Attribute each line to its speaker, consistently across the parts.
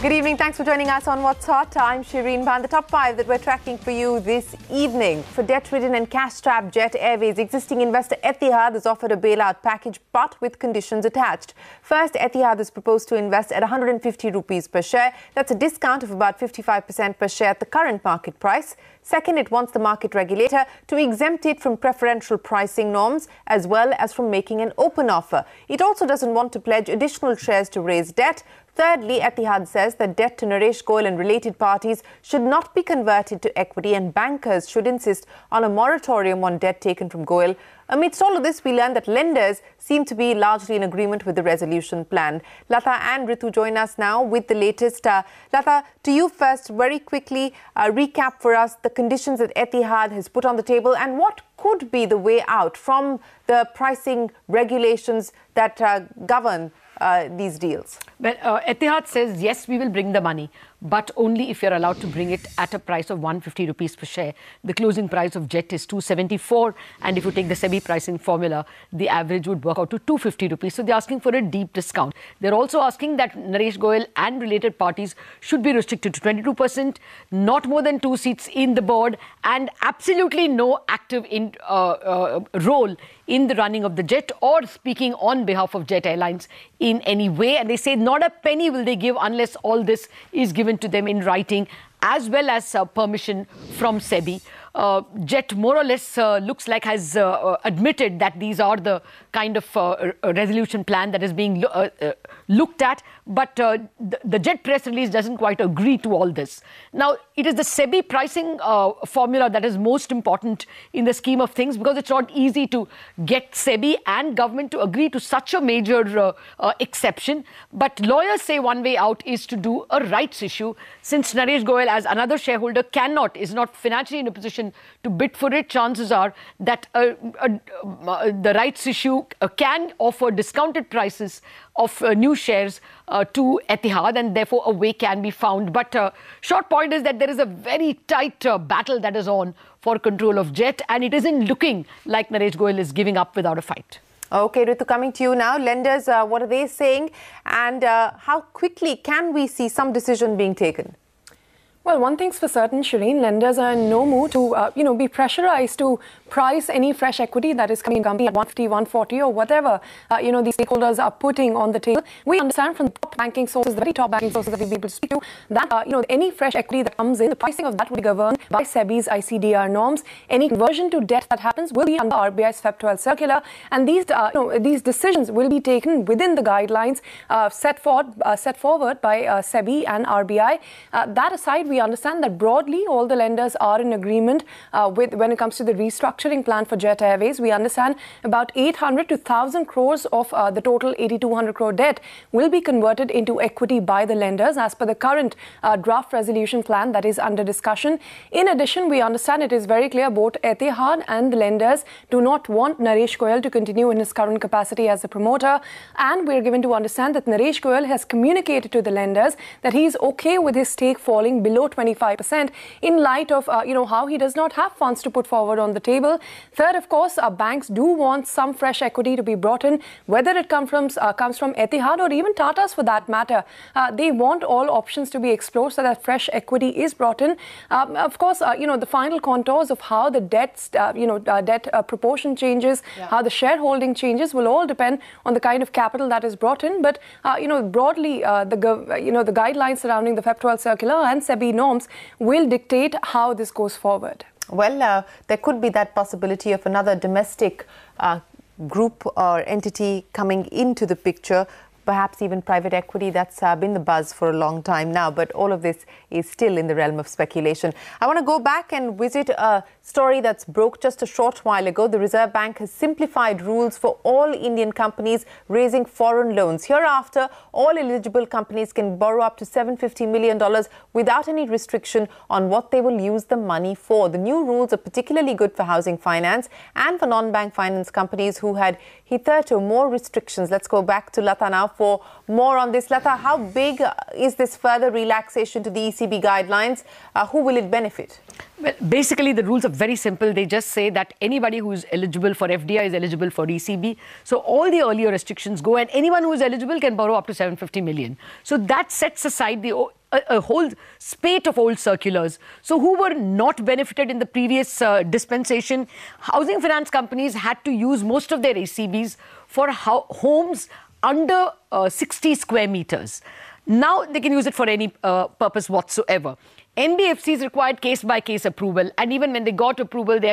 Speaker 1: Good evening. Thanks for joining us on What's Hot. I'm Shireen Bhan. The top 5 that we're tracking for you this evening. For debt-ridden and cash-strapped Jet Airways, existing investor Etihad has offered a bailout package but with conditions attached. First, Etihad is proposed to invest at 150 rupees per share. That's a discount of about 55% per share at the current market price. Second, it wants the market regulator to exempt it from preferential pricing norms as well as from making an open offer. It also doesn't want to pledge additional shares to raise debt. Thirdly, Etihad says that debt to Naresh Goyal and related parties should not be converted to equity and bankers should insist on a moratorium on debt taken from Goyal. Amidst all of this, we learned that lenders seem to be largely in agreement with the resolution plan. Lata and Ritu join us now with the latest. Lata, to you first, very quickly, recap for us the conditions that Etihad has put on the table and what could be the way out from the pricing regulations that govern these deals.
Speaker 2: Well, Etihad says, yes, we will bring the money, but only if you're allowed to bring it at a price of 150 rupees per share. The closing price of Jet is 274, and if you take the SEBI pricing formula, the average would work out to 250 rupees. So they're asking for a deep discount. They're also asking that Naresh Goyal and related parties should be restricted to 22%, not more than 2 seats in the board, and absolutely no active role in the running of the Jet or speaking on behalf of Jet Airlines in any way. And they say not a penny will they give unless all this is given to them in writing, as well as permission from SEBI. Jet more or less looks like has admitted that these are the kind of resolution plan that is being looked at, but the Jet press release doesn't quite agree to all this. Now, it is the SEBI pricing formula that is most important in the scheme of things, because it's not easy to get SEBI and government to agree to such a major exception. But lawyers say one way out is to do a rights issue, since Naresh Goyal, as another shareholder, is not financially in a position to bid for it. Chances are that the rights issue can offer discounted prices of new shares to Etihad, and therefore a way can be found. But short point is that there is a very tight battle that is on for control of Jet, and it isn't looking like Naresh Goyal is giving up without a fight.
Speaker 1: Okay, Ritu, coming to you now. Lenders, what are they saying, and how quickly can we see some decision being taken?
Speaker 3: Well, one thing's for certain, Shireen, lenders are in no mood to, be pressurized to price any fresh equity that is coming at 150, 140 or whatever, these stakeholders are putting on the table. We understand from the top banking sources, the very top banking sources that we've been able to speak to, that, any fresh equity that comes in, the pricing of that will be governed by SEBI's ICDR norms. Any conversion to debt that happens will be under RBI's FEB 12 circular, and these decisions will be taken within the guidelines set forward by SEBI and RBI. That aside, we understand that broadly all the lenders are in agreement when it comes to the restructuring plan for Jet Airways. We understand about 800 to 1,000 crores of the total 8,200 crore debt will be converted into equity by the lenders as per the current draft resolution plan that is under discussion. In addition, we understand it is very clear both Etihad and the lenders do not want Naresh Goyal to continue in his current capacity as a promoter, and we are given to understand that Naresh Goyal has communicated to the lenders that he is okay with his stake falling below 25% in light of how he does not have funds to put forward on the table. Third, of course, banks do want some fresh equity to be brought in, whether it comes from Etihad or even Tata's for that matter. They want all options to be explored so that fresh equity is brought in. Of course, the final contours of how the debt proportion changes, how the shareholding changes will all depend on the kind of capital that is brought in. But broadly, the guidelines surrounding the FEB 12 circular and SEBI norms will dictate how this goes forward.
Speaker 1: Well, there could be that possibility of another domestic group or entity coming into the picture, perhaps even private equity. That's been the buzz for a long time now, but all of this is still in the realm of speculation. I want to go back and visit a story that's broke just a short while ago. The Reserve Bank has simplified rules for all Indian companies raising foreign loans. Hereafter, all eligible companies can borrow up to $750 million without any restriction on what they will use the money for. The new rules are particularly good for housing finance and for non-bank finance companies who had hitherto more restrictions. Let's go back to Lata now for more on this. Lata, how big is this further relaxation to the ECB guidelines? Who will it benefit?
Speaker 2: Well, basically, the rules are very simple. They just say that anybody who is eligible for FDI is eligible for ECB. So all the earlier restrictions go, and anyone who is eligible can borrow up to 750 million. So that sets aside a whole spate of old circulars. So who were not benefited in the previous dispensation? Housing finance companies had to use most of their ECBs for homes under 60 square meters. Now they can use it for any purpose whatsoever. NBFCs required case-by-case approval, and even when they got approval, they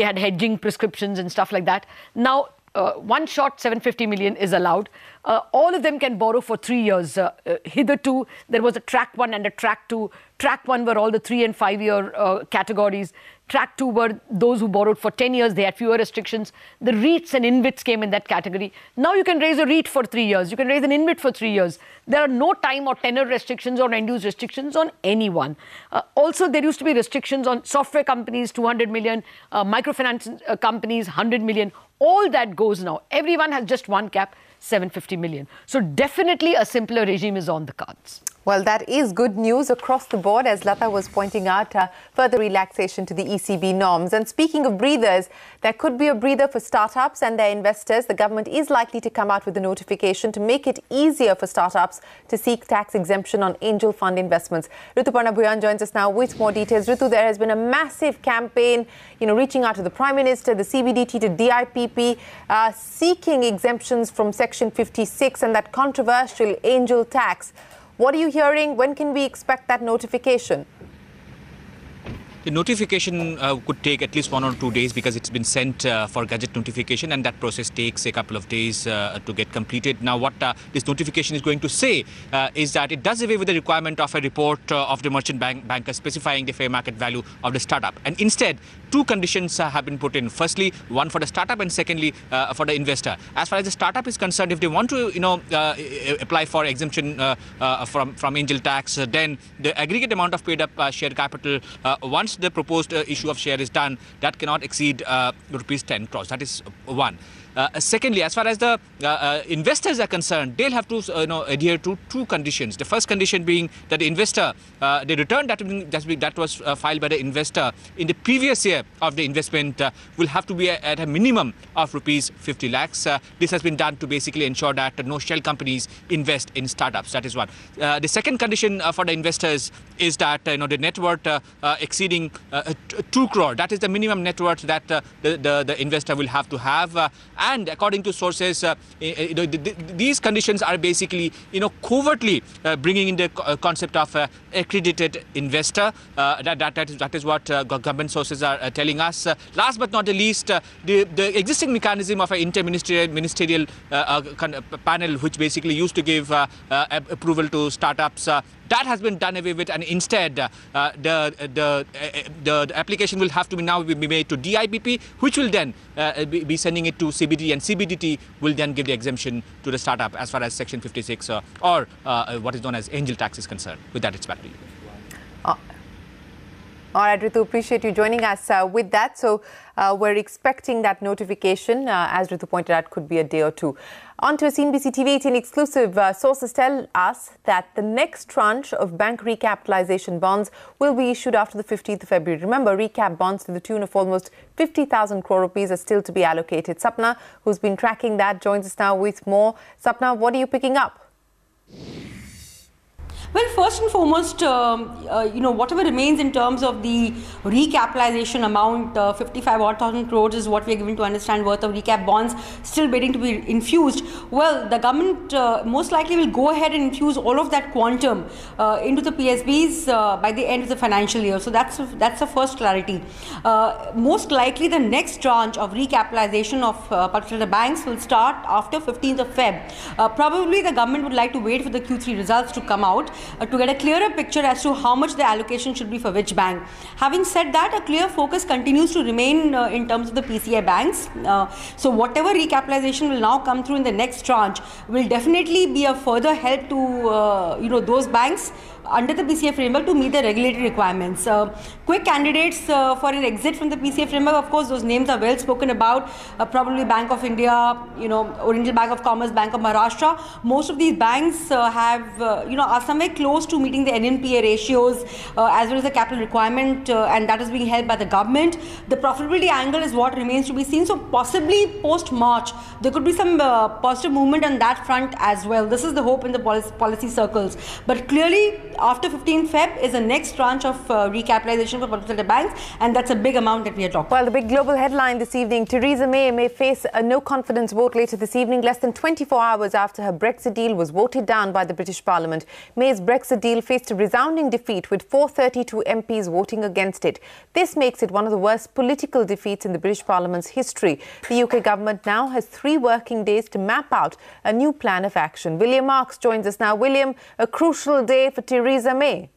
Speaker 2: had hedging prescriptions and stuff like that. Now, one shot 750 million is allowed. All of them can borrow for 3 years. Hitherto, there was a track 1 and a track 2. Track 1 were all the 3 and 5 year categories. Track 2 were those who borrowed for 10 years. They had fewer restrictions. The REITs and InvITs came in that category. Now you can raise a REIT for 3 years. You can raise an InvIT for 3 years. There are no time or tenor restrictions or end-use restrictions on anyone. Also, there used to be restrictions on software companies, 200 million, microfinance companies, 100 million. All that goes now. Everyone has just one cap, 750 million. So definitely a simpler regime is on the cards.
Speaker 1: Well, that is good news across the board, as Lata was pointing out, further relaxation to the ECB norms. And speaking of breathers, there could be a breather for startups and their investors. The government is likely to come out with a notification to make it easier for startups to seek tax exemption on angel fund investments. Rituparna Bhuyan joins us now with more details. Ritu, there has been a massive campaign, reaching out to the Prime Minister, the CBDT, to DIPP, seeking exemptions from Section 56 and that controversial angel tax. What are you hearing? When can we expect that notification?
Speaker 4: The notification could take at least 1 or 2 days because it's been sent for gadget notification, and that process takes a couple of days to get completed. Now, what this notification is going to say is that it does away with the requirement of a report of the merchant banker specifying the fair market value of the startup. And instead, 2 conditions have been put in. Firstly, one for the startup, and secondly, for the investor. As far as the startup is concerned, if they want to, apply for exemption from angel tax, then the aggregate amount of paid up share capital, once the proposed issue of share is done, that cannot exceed rupees 10 crores. That is one. Secondly, as far as the investors are concerned, they'll have to adhere to 2 conditions. The first condition being that the investor, the return that was filed by the investor in the previous year of the investment will have to be at a minimum of rupees 50 lakhs. This has been done to basically ensure that no shell companies invest in startups. That is one. The second condition for the investors is that the net worth exceeding 2 crore. That is the minimum net worth that the investor will have to have. And according to sources, these conditions are basically, covertly bringing in the concept of accredited investor. That is what government sources are telling us. Last but not the least, the existing mechanism of an interministerial panel, which basically used to give approval to startups, that has been done away with, and instead the application will have to now be made to DIPP, which will then be sending it to CBD, and CBDT will then give the exemption to the startup as far as Section 56 or what is known as angel tax is concerned. With that, it's back to you.
Speaker 1: All right, Ritu, appreciate you joining us with that. So we're expecting that notification, as Ritu pointed out, could be a day or 2. On to a CNBC TV 18 exclusive. Sources tell us that the next tranche of bank recapitalization bonds will be issued after the 15th of February. Remember, recap bonds to the tune of almost 50,000 crore rupees are still to be allocated. Sapna, who's been tracking that, joins us now with more. Sapna, what are you picking up?
Speaker 5: Well, first and foremost, whatever remains in terms of the recapitalization amount, 55,000 crores is what we are given to understand worth of recap bonds still waiting to be infused. Well, the government most likely will go ahead and infuse all of that quantum into the PSBs by the end of the financial year. So that's the first clarity. Most likely, the next tranche of recapitalization of particular banks will start after 15th of Feb. Probably the government would like to wait for the Q3 results to come out to get a clearer picture as to how much the allocation should be for which bank. Having said that, a clear focus continues to remain in terms of the PCI banks. So whatever recapitalization will now come through in the next tranche will definitely be a further help to those banks under the PCA framework to meet the regulatory requirements. Quick candidates for an exit from the PCA framework, of course, those names are well spoken about. Probably Bank of India, Oriental Bank of Commerce, Bank of Maharashtra. Most of these banks are somewhere close to meeting the NNPA ratios as well as the capital requirement, and that is being held by the government. The profitability angle is what remains to be seen. So possibly post-March, there could be some positive movement on that front as well. This is the hope in the policy circles. But clearly, after 15th Feb is the next tranche of recapitalization for public sector banks, and that's a big amount that we are talking.
Speaker 1: Well, the big global headline this evening, Theresa May face a no-confidence vote later this evening, less than 24 hours after her Brexit deal was voted down by the British Parliament. May's Brexit deal faced a resounding defeat, with 432 MPs voting against it. This makes it one of the worst political defeats in the British Parliament's history. The UK government now has 3 working days to map out a new plan of action. William Marks joins us now. William, a crucial day for Theresa May.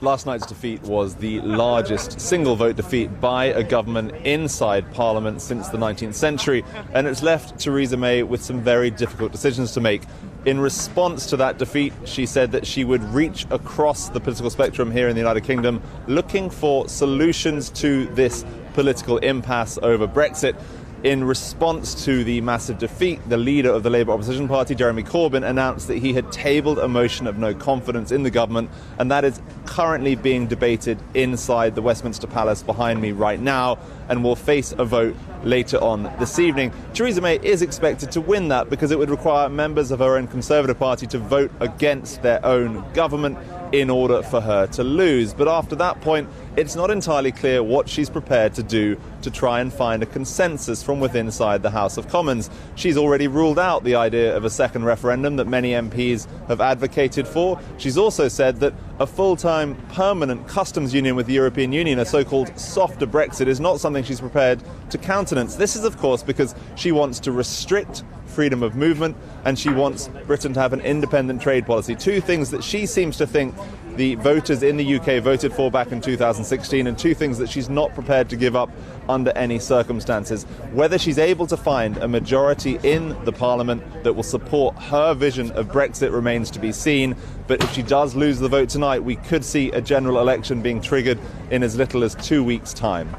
Speaker 6: Last night's defeat was the largest single-vote defeat by a government inside Parliament since the 19th century, and it's left Theresa May with some very difficult decisions to make. In response to that defeat, she said that she would reach across the political spectrum here in the United Kingdom, looking for solutions to this political impasse over Brexit. In response to the massive defeat, the leader of the Labour opposition party, Jeremy Corbyn, announced that he had tabled a motion of no confidence in the government, and that is currently being debated inside the Westminster Palace behind me right now, and will face a vote later on this evening. Theresa May is expected to win that because it would require members of her own Conservative Party to vote against their own government in order for her to lose. But after that point, it's not entirely clear what she's prepared to do to try and find a consensus from within inside the House of Commons. She's already ruled out the idea of a second referendum that many MPs have advocated for. She's also said that a full-time permanent customs union with the European Union, a so-called softer Brexit, is not something she's prepared to countenance. This is, of course, because she wants to restrict freedom of movement, and she wants Britain to have an independent trade policy. 2 things that she seems to think the voters in the UK voted for back in 2016, and 2 things that she's not prepared to give up under any circumstances. Whether she's able to find a majority in the Parliament that will support her vision of Brexit remains to be seen, but if she does lose the vote tonight, we could see a general election being triggered in as little as 2 weeks' time.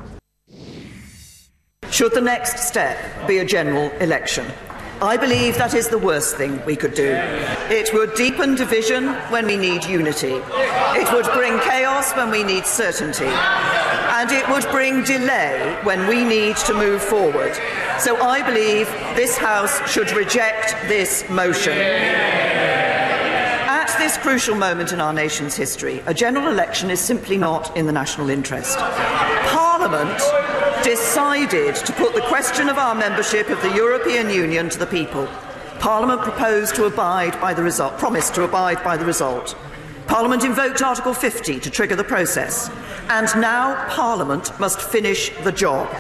Speaker 7: Should the next step be a general election? I believe that is the worst thing we could do. It would deepen division when we need unity. It would bring chaos when we need certainty. And it would bring delay when we need to move forward. So I believe this House should reject this motion. At this crucial moment in our nation's history, a general election is simply not in the national interest. Parliament decided to put the question of our membership of the European Union to the people. Parliament proposed to abide by the result, promised to abide by the result. Parliament invoked Article 50 to trigger the process. And now Parliament must finish the job.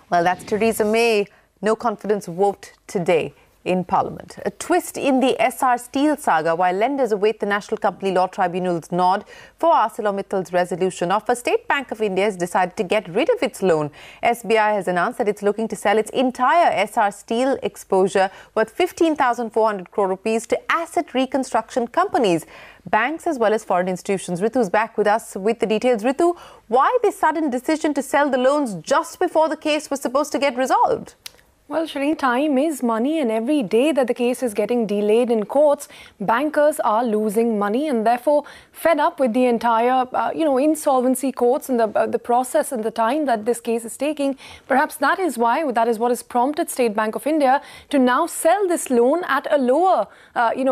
Speaker 1: Well, that's Theresa May. No confidence vote today in Parliament. A twist in the ESSAR steel saga while lenders await the National Company Law Tribunal's nod for ArcelorMittal's resolution offer. State Bank of India has decided to get rid of its loan. SBI has announced that it's looking to sell its entire ESSAR steel exposure worth 15,400 crore rupees to asset reconstruction companies, banks as well as foreign institutions. Ritu's back with us with the details. Ritu, why this sudden decision to sell the loans just before the case was supposed to get resolved?
Speaker 3: Well, Shireen, time is money, and every day that the case is getting delayed in courts, bankers are losing money, and therefore fed up with the entire, insolvency courts and the process and the time that this case is taking. Perhaps that is what has prompted State Bank of India to now sell this loan at a lower,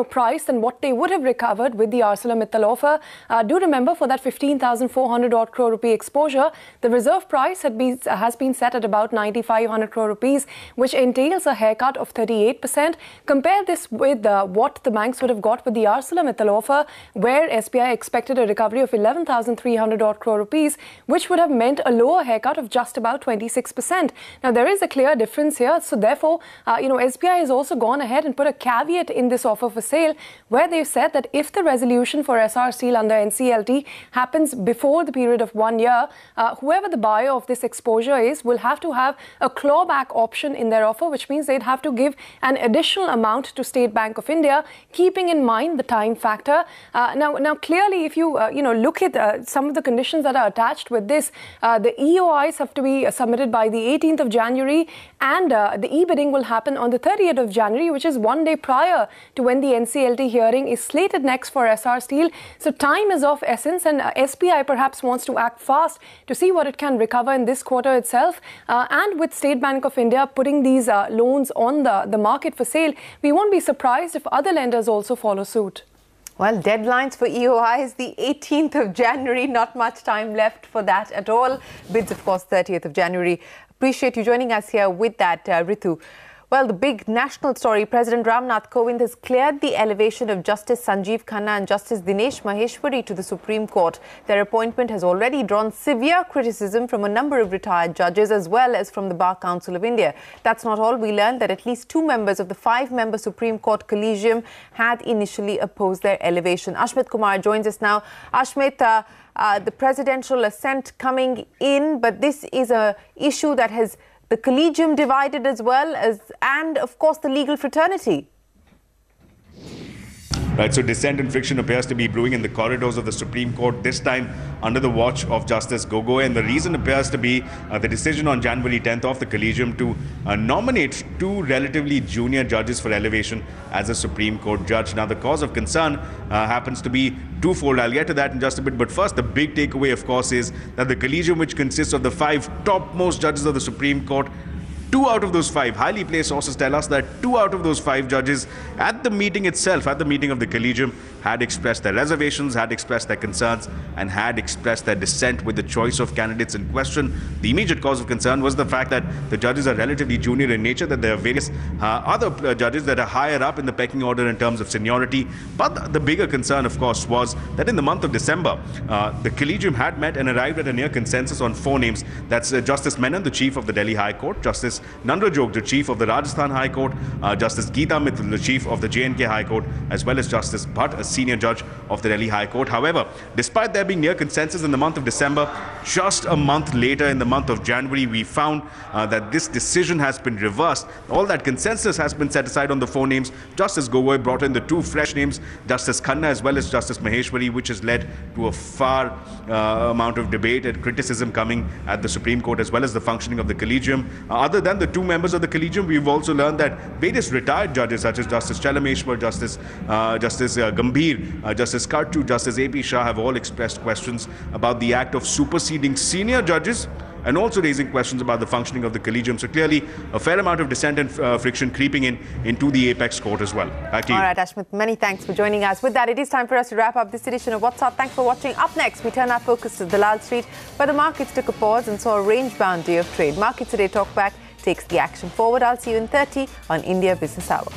Speaker 3: price than what they would have recovered with the ArcelorMittal offer. Do remember, for that 15,400 odd crore rupee exposure, the reserve price has been set at about 9,500 crore rupees, which entails a haircut of 38%. Compare this with what the banks would have got with the ArcelorMittal offer, where SBI expected a recovery of 11,300 odd crore rupees, which would have meant a lower haircut of just about 26%. Now, there is a clear difference here. So therefore, SBI has also gone ahead and put a caveat in this offer for sale, where they've said that if the resolution for SR Steel under NCLT happens before the period of 1 year, whoever the buyer of this exposure is will have to have a clawback option in their offer, which means they'd have to give an additional amount to State Bank of India, keeping in mind the time factor. Now, clearly, if you look at some of the conditions that are attached with this, the EOIs have to be submitted by the 18th of January, and the e-bidding will happen on the 30th of January, which is one day prior to when the NCLT hearing is slated next for Essar Steel. So time is of essence, and SBI perhaps wants to act fast to see what it can recover in this quarter itself. And with State Bank of India putting these loans on the market for sale, we won't be surprised if other lenders also follow suit.
Speaker 1: Well, deadlines for EOI is the 18th of January. Not much time left for that at all. Bids, of course, 30th of January. Appreciate you joining us here with that, Ritu. Well, the big national story, President Ramnath Kovind has cleared the elevation of Justice Sanjeev Khanna and Justice Dinesh Maheshwari to the Supreme Court. Their appointment has already drawn severe criticism from a number of retired judges as well as from the Bar Council of India. That's not all. We learned that at least 2 members of the 5-member Supreme Court collegium had initially opposed their elevation. Ashmit Kumar joins us now. Ashmit, the presidential assent coming in, but this is an issue that has the collegium divided as well as, and of course, the legal fraternity.
Speaker 8: Right, so dissent and friction appears to be brewing in the corridors of the Supreme Court, this time under the watch of Justice Gogoi. And the reason appears to be the decision on January 10th of the collegium to nominate 2 relatively junior judges for elevation as a Supreme Court judge. Now, the cause of concern happens to be twofold. I'll get to that in just a bit. But first, the big takeaway, of course, is that the collegium, which consists of the 5 topmost judges of the Supreme Court, 2 out of those 5, highly placed sources tell us that 2 out of those 5 judges at the meeting itself, at the meeting of the collegium, had expressed their reservations, had expressed their concerns, and had expressed their dissent with the choice of candidates in question. The immediate cause of concern was the fact that the judges are relatively junior in nature, that there are various other judges that are higher up in the pecking order in terms of seniority. But the bigger concern, of course, was that in the month of December, the collegium had met and arrived at a near consensus on 4 names. That's Justice Menon, the chief of the Delhi High Court, Justice Nandrajog, the chief of the Rajasthan High Court, Justice Geeta Mittal, the chief of the J&K High Court, as well as Justice Bhatt, a senior judge of the Delhi High Court. However, despite there being near consensus in the month of December, just a month later, in the month of January, we found that this decision has been reversed. All that consensus has been set aside on the 4 names. Justice Gogoi brought in the 2 fresh names, Justice Khanna as well as Justice Maheshwari, which has led to a far amount of debate and criticism coming at the Supreme Court as well as the functioning of the collegium. Other than the 2 members of the collegium, we've also learned that various retired judges such as Justice Chalameshwar, Justice Gambhir, Justice Kartu, Justice A.P. Shah have all expressed questions about the act of superseding senior judges and also raising questions about the functioning of the collegium. So clearly, a fair amount of dissent and friction creeping into the apex court as well. Back to you.
Speaker 1: All right, Ashmit, many thanks for joining us. With that, it is time for us to wrap up this edition of What's Up. Thanks for watching. Up next, we turn our focus to Dalal Street, where the markets took a pause and saw a range-bound day of trade. Market Today Talkback takes the action forward. I'll see you in 30 on India Business Hour.